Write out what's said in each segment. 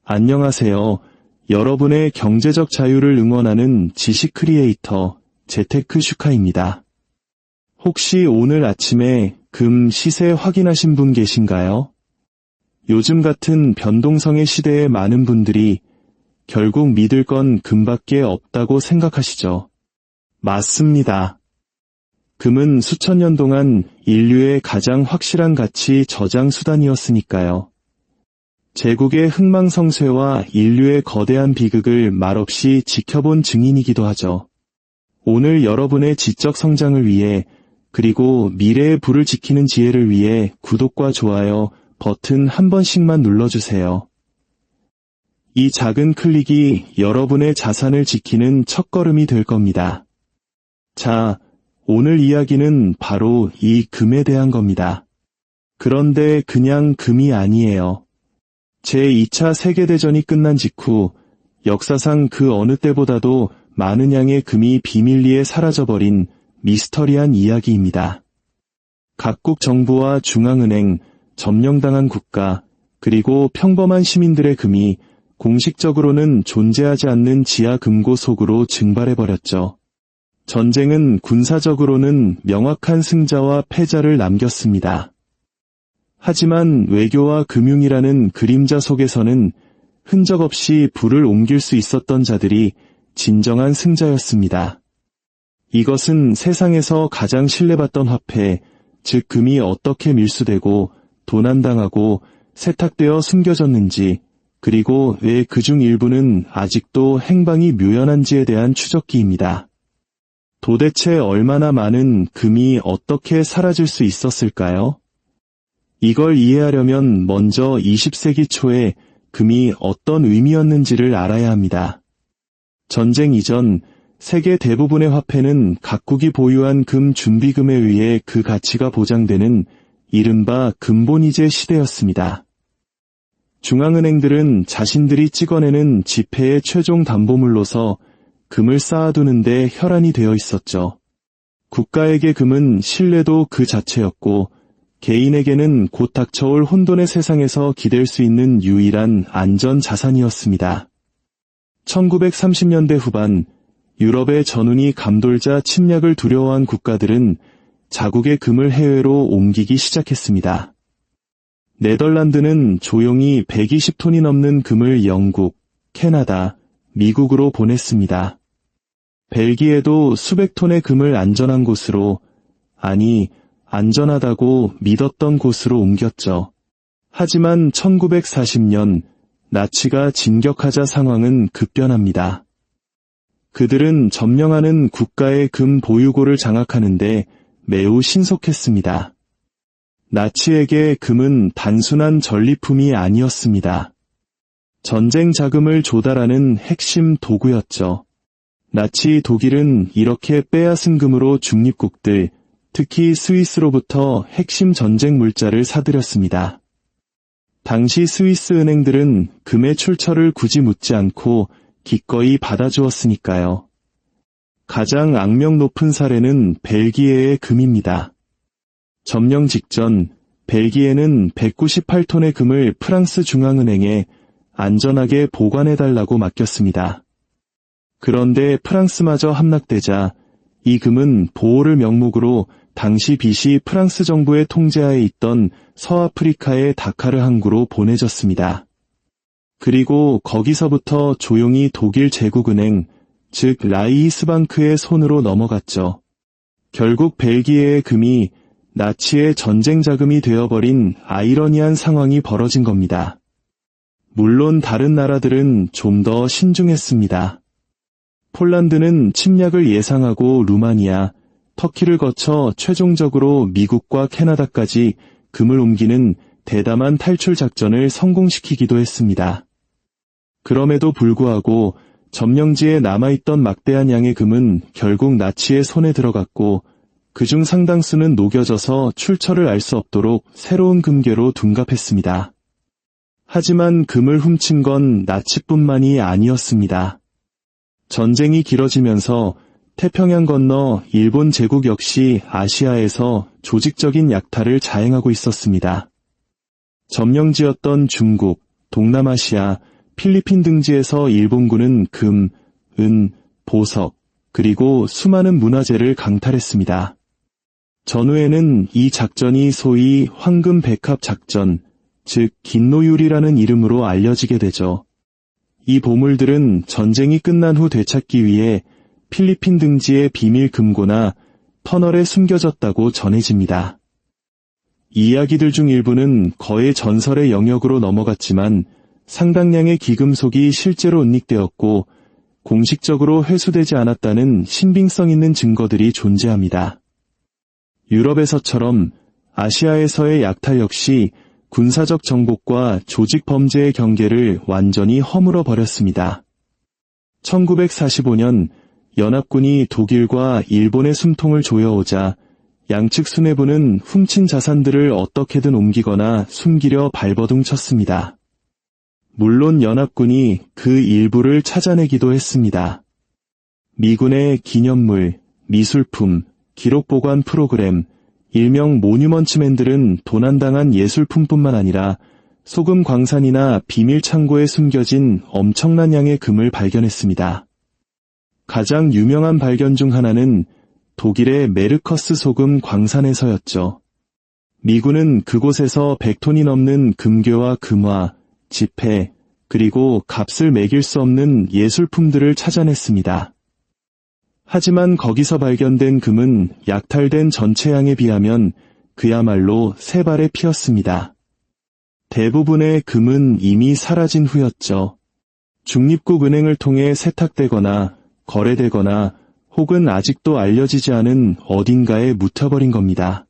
안녕하세요. 여러분의 경제적 자유를 응원하는 지식 크리에이터 재테크 슈카입니다. 혹시 오늘 아침에 금 시세 확인하신 분 계신가요? 요즘 같은 변동성의 시대에 많은 분들이 결국 믿을 건 금밖에 없다고 생각하시죠? 맞습니다. 금은 수천 년 동안 인류의 가장 확실한 가치 저장 수단이었으니까요. 제국의 흥망성쇠와 인류의 거대한 비극을 말없이 지켜본 증인이기도 하죠. 오늘 여러분의 지적 성장을 위해 그리고 미래의 부를 지키는 지혜를 위해 구독과 좋아요 버튼 한 번씩만 눌러주세요. 이 작은 클릭이 여러분의 자산을 지키는 첫걸음이 될 겁니다. 자, 오늘 이야기는 바로 이 금에 대한 겁니다. 그런데 그냥 금이 아니에요. 제2차 세계대전이 끝난 직후 역사상 그 어느 때보다도 많은 양의 금이 비밀리에 사라져버린 미스터리한 이야기입니다. 각국 정부와 중앙은행, 점령당한 국가, 그리고 평범한 시민들의 금이 공식적으로는 존재하지 않는 지하 금고 속으로 증발해버렸죠. 전쟁은 군사적으로는 명확한 승자와 패자를 남겼습니다. 하지만 외교와 금융이라는 그림자 속에서는 흔적 없이 불을 옮길 수 있었던 자들이 진정한 승자였습니다. 이것은 세상에서 가장 신뢰받던 화폐, 즉 금이 어떻게 밀수되고 도난당하고 세탁되어 숨겨졌는지, 그리고 왜 그중 일부는 아직도 행방이 묘연한지에 대한 추적기입니다. 도대체 얼마나 많은 금이 어떻게 사라질 수 있었을까요? 이걸 이해하려면 먼저 20세기 초에 금이 어떤 의미였는지를 알아야 합니다. 전쟁 이전 세계 대부분의 화폐는 각국이 보유한 금 준비금에 의해 그 가치가 보장되는 이른바 금본위제 시대였습니다. 중앙은행들은 자신들이 찍어내는 지폐의 최종 담보물로서 금을 쌓아두는데 혈안이 되어 있었죠. 국가에게 금은 신뢰도 그 자체였고 개인에게는 곧 닥쳐올 혼돈의 세상에서 기댈 수 있는 유일한 안전 자산이었습니다. 1930년대 후반 유럽의 전운이 감돌자 침략을 두려워한 국가들은 자국의 금을 해외로 옮기기 시작했습니다. 네덜란드는 조용히 120톤이 넘는 금을 영국, 캐나다, 미국으로 보냈습니다. 벨기에도 수백 톤의 금을 안전한 곳으로, 아니 안전하다고 믿었던 곳으로 옮겼죠. 하지만 1940년 나치가 진격하자 상황은 급변합니다. 그들은 점령하는 국가의 금 보유고를 장악하는데 매우 신속했습니다. 나치에게 금은 단순한 전리품이 아니었습니다. 전쟁 자금을 조달하는 핵심 도구였죠. 나치 독일은 이렇게 빼앗은 금으로 중립국들, 특히 스위스로부터 핵심 전쟁 물자를 사들였습니다. 당시 스위스 은행들은 금의 출처를 굳이 묻지 않고 기꺼이 받아주었으니까요. 가장 악명 높은 사례는 벨기에의 금입니다. 점령 직전 벨기에는 198톤의 금을 프랑스 중앙은행에 안전하게 보관해달라고 맡겼습니다. 그런데 프랑스마저 함락되자 이 금은 보호를 명목으로 당시 빚이 프랑스 정부의 통제하에 있던 서아프리카의 다카르 항구로 보내졌습니다. 그리고 거기서부터 조용히 독일 제국은행, 즉 라이히스방크의 손으로 넘어갔죠. 결국 벨기에의 금이 나치의 전쟁 자금이 되어버린 아이러니한 상황이 벌어진 겁니다. 물론 다른 나라들은 좀 더 신중했습니다. 폴란드는 침략을 예상하고 루마니아, 터키를 거쳐 최종적으로 미국과 캐나다까지 금을 옮기는 대담한 탈출 작전을 성공시키기도 했습니다. 그럼에도 불구하고 점령지에 남아있던 막대한 양의 금은 결국 나치의 손에 들어갔고 그중 상당수는 녹여져서 출처를 알 수 없도록 새로운 금괴로 둔갑했습니다. 하지만 금을 훔친 건 나치뿐만이 아니었습니다. 전쟁이 길어지면서 태평양 건너 일본 제국 역시 아시아에서 조직적인 약탈을 자행하고 있었습니다. 점령지였던 중국, 동남아시아, 필리핀 등지에서 일본군은 금, 은, 보석, 그리고 수많은 문화재를 강탈했습니다. 전후에는 이 작전이 소위 황금 백합 작전, 즉 긴노율이라는 이름으로 알려지게 되죠. 이 보물들은 전쟁이 끝난 후 되찾기 위해 필리핀 등지의 비밀 금고나 터널에 숨겨졌다고 전해집니다. 이 이야기들 중 일부는 거의 전설의 영역으로 넘어갔지만 상당량의 기금속이 실제로 은닉되었고 공식적으로 회수되지 않았다는 신빙성 있는 증거들이 존재합니다. 유럽에서처럼 아시아에서의 약탈 역시 군사적 정복과 조직 범죄의 경계를 완전히 허물어 버렸습니다. 1945년 연합군이 독일과 일본의 숨통을 조여오자 양측 수뇌부는 훔친 자산들을 어떻게든 옮기거나 숨기려 발버둥 쳤습니다. 물론 연합군이 그 일부를 찾아내기도 했습니다. 미군의 기념물, 미술품, 기록 보관 프로그램, 일명 모뉴먼츠맨들은 도난당한 예술품뿐만 아니라 소금 광산이나 비밀 창고에 숨겨진 엄청난 양의 금을 발견했습니다. 가장 유명한 발견 중 하나는 독일의 메르커스 소금 광산에서였죠. 미군은 그곳에서 100톤이 넘는 금괴와 금화, 지폐, 그리고 값을 매길 수 없는 예술품들을 찾아냈습니다. 하지만 거기서 발견된 금은 약탈된 전체 양에 비하면 그야말로 세 발의 피였습니다. 대부분의 금은 이미 사라진 후였죠. 중립국 은행을 통해 세탁되거나 거래되거나 혹은 아직도 알려지지 않은 어딘가에 묻혀버린 겁니다.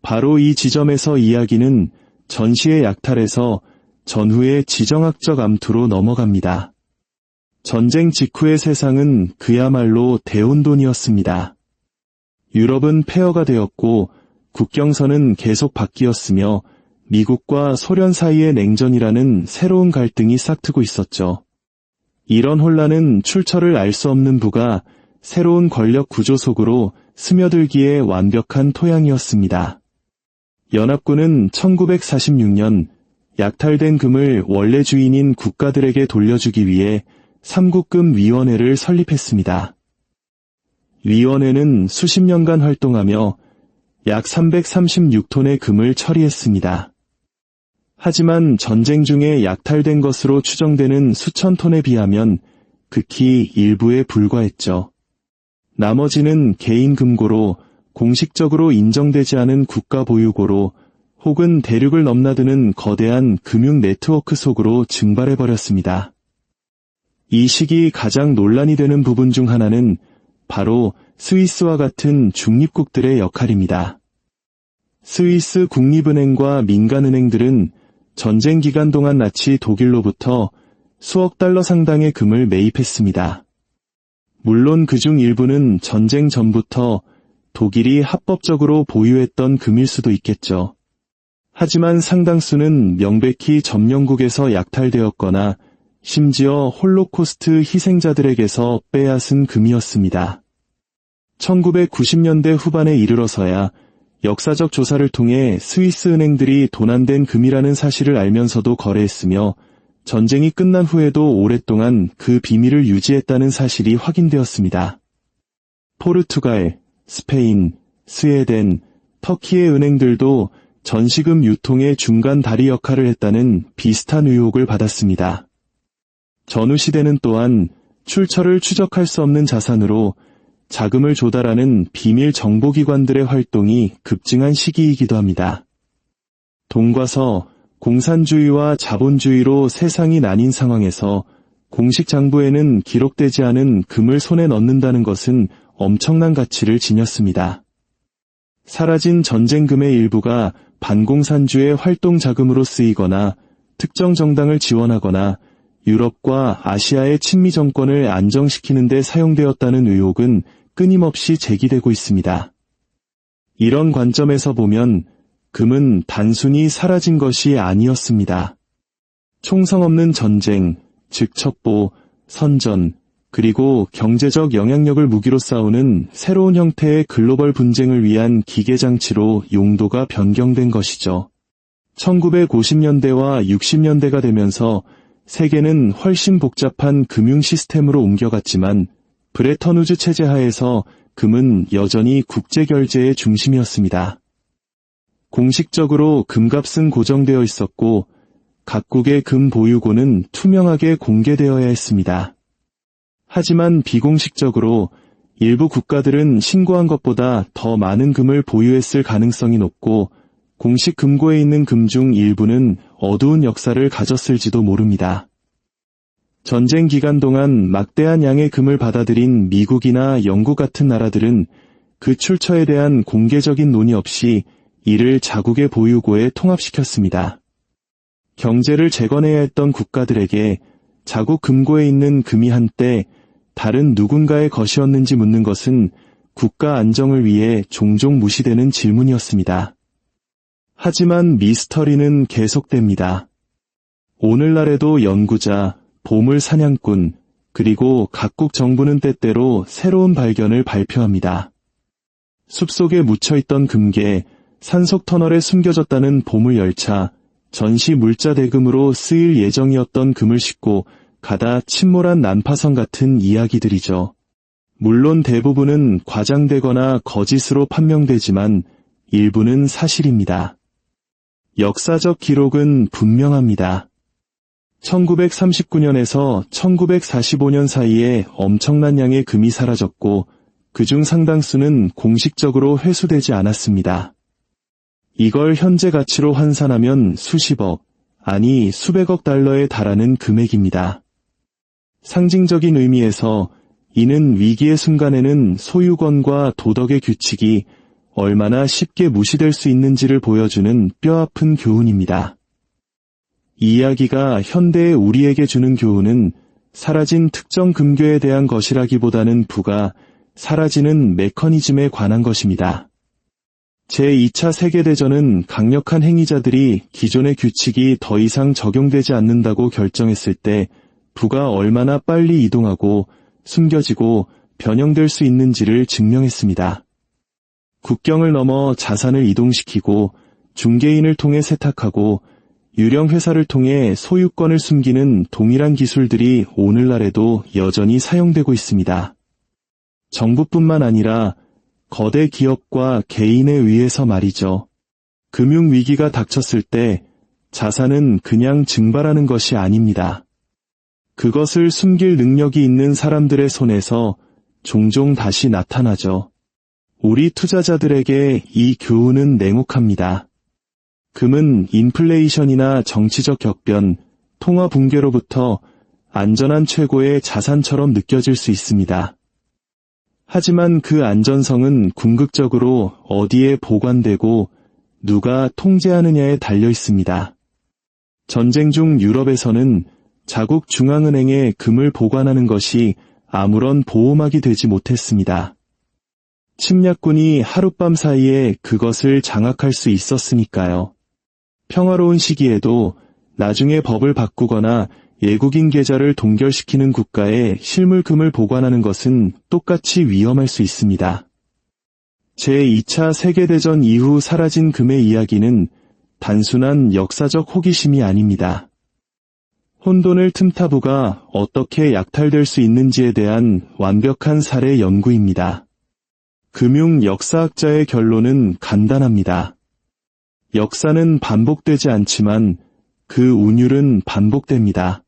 바로 이 지점에서 이야기는 전시의 약탈에서 전후의 지정학적 암투로 넘어갑니다. 전쟁 직후의 세상은 그야말로 대혼돈이었습니다. 유럽은 폐허가 되었고 국경선은 계속 바뀌었으며 미국과 소련 사이의 냉전이라는 새로운 갈등이 싹트고 있었죠. 이런 혼란은 출처를 알 수 없는 부가 새로운 권력 구조 속으로 스며들기에 완벽한 토양이었습니다. 연합군은 1946년 약탈된 금을 원래 주인인 국가들에게 돌려주기 위해 삼국금 위원회를 설립했습니다. 위원회는 수십 년간 활동하며 약 336톤의 금을 처리했습니다. 하지만 전쟁 중에 약탈된 것으로 추정되는 수천 톤에 비하면 극히 일부에 불과했죠. 나머지는 개인 금고로 공식적으로 인정되지 않은 국가 보유고로 혹은 대륙을 넘나드는 거대한 금융 네트워크 속으로 증발해버렸습니다. 이 시기 가장 논란이 되는 부분 중 하나는 바로 스위스와 같은 중립국들의 역할입니다. 스위스 국립은행과 민간은행들은 전쟁 기간 동안 나치 독일로부터 수억 달러 상당의 금을 매입했습니다. 물론 그중 일부는 전쟁 전부터 독일이 합법적으로 보유했던 금일 수도 있겠죠. 하지만 상당수는 명백히 점령국에서 약탈되었거나 심지어 홀로코스트 희생자들에게서 빼앗은 금이었습니다. 1990년대 후반에 이르러서야 역사적 조사를 통해 스위스 은행들이 도난된 금이라는 사실을 알면서도 거래했으며 전쟁이 끝난 후에도 오랫동안 그 비밀을 유지했다는 사실이 확인되었습니다. 포르투갈, 스페인, 스웨덴, 터키의 은행들도 전시금 유통의 중간 다리 역할을 했다는 비슷한 의혹을 받았습니다. 전후 시대는 또한 출처를 추적할 수 없는 자산으로 자금을 조달하는 비밀 정보기관들의 활동이 급증한 시기이기도 합니다. 동과서, 공산주의와 자본주의로 세상이 나뉜 상황에서 공식 장부에는 기록되지 않은 금을 손에 넣는다는 것은 엄청난 가치를 지녔습니다. 사라진 전쟁금의 일부가 반공산주의 활동 자금으로 쓰이거나 특정 정당을 지원하거나 유럽과 아시아의 친미 정권을 안정시키는 데 사용되었다는 의혹은 끊임없이 제기되고 있습니다. 이런 관점에서 보면 금은 단순히 사라진 것이 아니었습니다. 총성 없는 전쟁, 즉 첩보, 선전, 그리고 경제적 영향력을 무기로 싸우는 새로운 형태의 글로벌 분쟁을 위한 기계장치로 용도가 변경된 것이죠. 1950년대와 60년대가 되면서 세계는 훨씬 복잡한 금융 시스템으로 옮겨갔지만 브레턴우즈 체제 하에서 금은 여전히 국제 결제의 중심이었습니다. 공식적으로 금값은 고정되어 있었고 각국의 금 보유고는 투명하게 공개되어야 했습니다. 하지만 비공식적으로 일부 국가들은 신고한 것보다 더 많은 금을 보유했을 가능성이 높고 공식 금고에 있는 금 중 일부는 어두운 역사를 가졌을지도 모릅니다. 전쟁 기간 동안 막대한 양의 금을 받아들인 미국이나 영국 같은 나라들은 그 출처에 대한 공개적인 논의 없이 이를 자국의 보유고에 통합시켰습니다. 경제를 재건해야 했던 국가들에게 자국 금고에 있는 금이 한때 다른 누군가의 것이었는지 묻는 것은 국가 안정을 위해 종종 무시되는 질문이었습니다. 하지만 미스터리는 계속됩니다. 오늘날에도 연구자, 보물 사냥꾼, 그리고 각국 정부는 때때로 새로운 발견을 발표합니다. 숲속에 묻혀있던 금괴, 산속 터널에 숨겨졌다는 보물열차, 전시 물자 대금으로 쓰일 예정이었던 금을 싣고 가다 침몰한 난파선 같은 이야기들이죠. 물론 대부분은 과장되거나 거짓으로 판명되지만 일부는 사실입니다. 역사적 기록은 분명합니다. 1939년에서 1945년 사이에 엄청난 양의 금이 사라졌고 그중 상당수는 공식적으로 회수되지 않았습니다. 이걸 현재 가치로 환산하면 수십억, 아니 수백억 달러에 달하는 금액입니다. 상징적인 의미에서 이는 위기의 순간에는 소유권과 도덕의 규칙이 얼마나 쉽게 무시될 수 있는지를 보여주는 뼈아픈 교훈입니다. 이 이야기가 현대의 우리에게 주는 교훈은 사라진 특정 금괴에 대한 것이라기보다는 부가 사라지는 메커니즘에 관한 것입니다. 제2차 세계대전은 강력한 행위자들이 기존의 규칙이 더 이상 적용되지 않는다고 결정했을 때 부가 얼마나 빨리 이동하고 숨겨지고 변형될 수 있는지를 증명했습니다. 국경을 넘어 자산을 이동시키고 중개인을 통해 세탁하고 유령 회사를 통해 소유권을 숨기는 동일한 기술들이 오늘날에도 여전히 사용되고 있습니다. 정부뿐만 아니라 거대 기업과 개인에 의해서 말이죠. 금융위기가 닥쳤을 때 자산은 그냥 증발하는 것이 아닙니다. 그것을 숨길 능력이 있는 사람들의 손에서 종종 다시 나타나죠. 우리 투자자들에게 이 교훈은 냉혹합니다. 금은 인플레이션이나 정치적 격변, 통화 붕괴로부터 안전한 최고의 자산처럼 느껴질 수 있습니다. 하지만 그 안전성은 궁극적으로 어디에 보관되고 누가 통제하느냐에 달려 있습니다. 전쟁 중 유럽에서는 자국 중앙은행에 금을 보관하는 것이 아무런 보호막이 되지 못했습니다. 침략군이 하룻밤 사이에 그것을 장악할 수 있었으니까요. 평화로운 시기에도 나중에 법을 바꾸거나 외국인 계좌를 동결시키는 국가에 실물금을 보관하는 것은 똑같이 위험할 수 있습니다. 제2차 세계대전 이후 사라진 금의 이야기는 단순한 역사적 호기심이 아닙니다. 혼돈을 틈타부가 어떻게 약탈될 수 있는지에 대한 완벽한 사례 연구입니다. 금융 역사학자의 결론은 간단합니다. 역사는 반복되지 않지만 그 운율은 반복됩니다.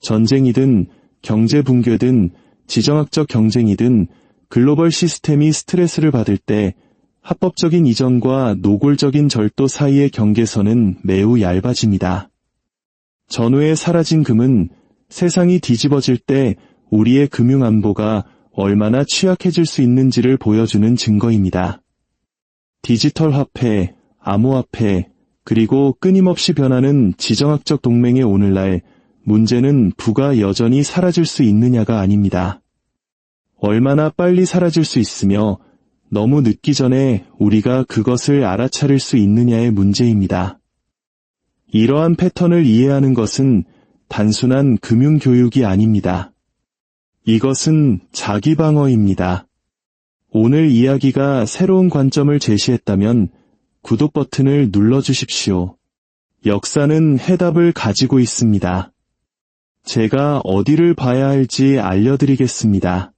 전쟁이든 경제 붕괴든 지정학적 경쟁이든 글로벌 시스템이 스트레스를 받을 때 합법적인 이전과 노골적인 절도 사이의 경계선은 매우 얇아집니다. 전후에 사라진 금은 세상이 뒤집어질 때 우리의 금융 안보가 얼마나 취약해질 수 있는지를 보여주는 증거입니다. 디지털 화폐, 암호화폐, 그리고 끊임없이 변하는 지정학적 동맹의 오늘날 문제는 부가 여전히 사라질 수 있느냐가 아닙니다. 얼마나 빨리 사라질 수 있으며 너무 늦기 전에 우리가 그것을 알아차릴 수 있느냐의 문제입니다. 이러한 패턴을 이해하는 것은 단순한 금융교육이 아닙니다. 이것은 자기방어입니다. 오늘 이야기가 새로운 관점을 제시했다면 구독 버튼을 눌러주십시오. 역사는 해답을 가지고 있습니다. 제가 어디를 봐야 할지 알려드리겠습니다.